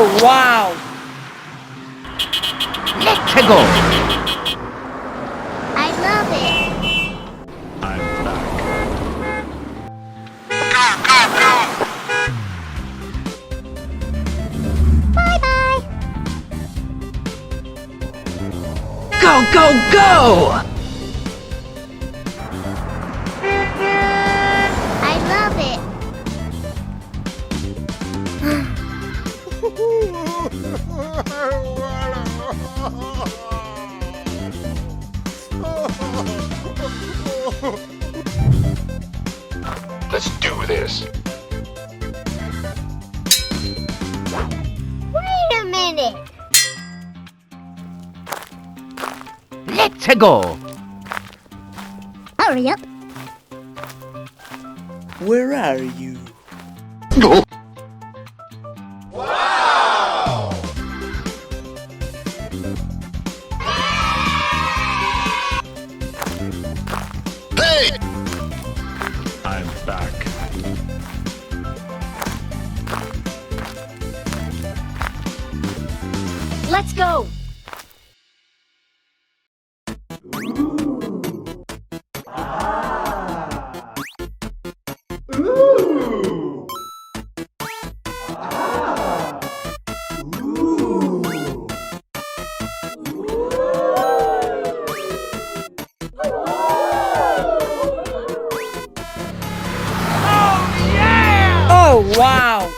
Oh, wow! Let's go! I love it. I'm back. Bye-bye. Go, go, go! I love it. Let's do this. Wait a minute. Let's go! Hurry up. Where are you? Go! Hey! I'm back. Let's go. Oh, wow!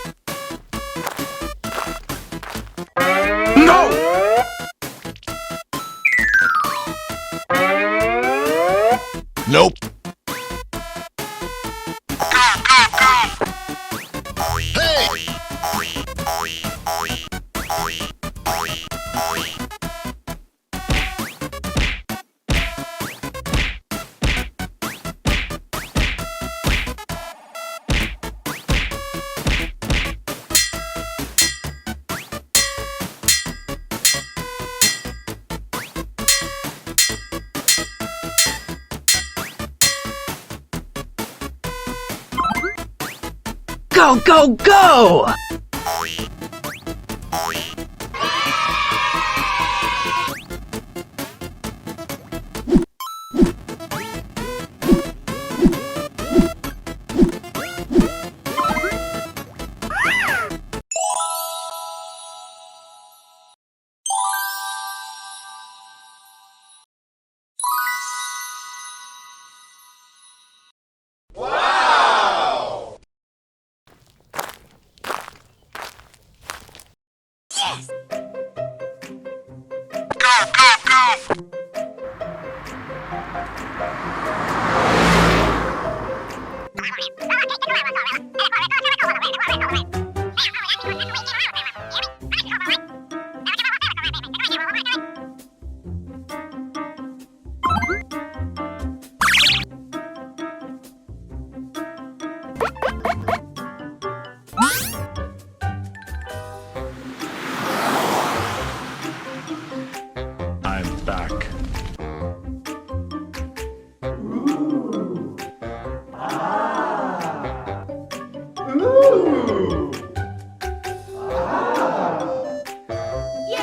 No! Nope. Go, go, go! I'm back. Yay!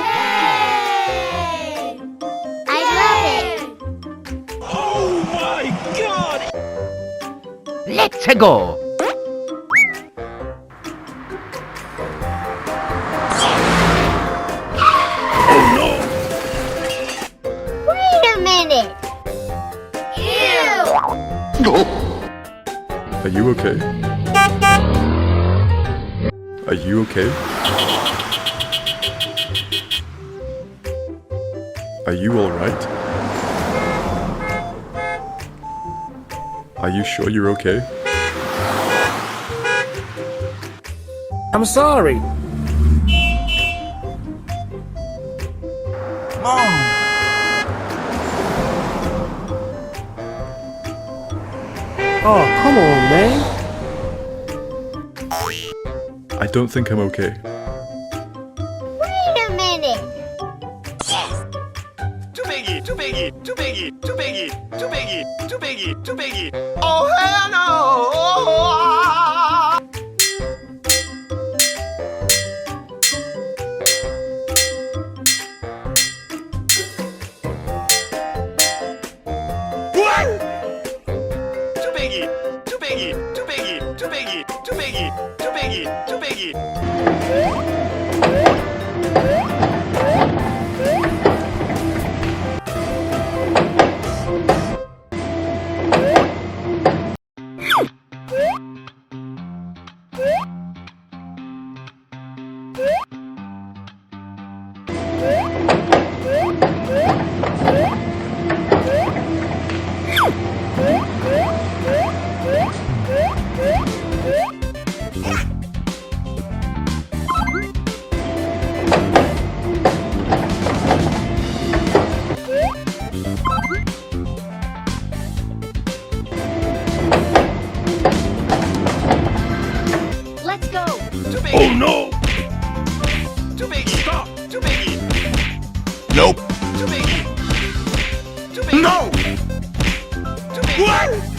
I love it. Oh my god! Let's go! Wait a minute. Ew! No! Are you okay? Are you okay? Are you alright? Are you sure you're okay? I'm sorry. Mom! Oh, come on, man. I don't think I'm okay. Wait a minute. Too biggie, too biggie, too biggie, too biggie, too biggie, too biggie, too biggie. Oh hell no! biggie, too biggie, too biggie, too biggie, too biggie. Let's go. Too biggie. Oh no! Too biggie. Stop. Too biggie. Nope. Too biggie. Too biggie. No! Too biggie. What?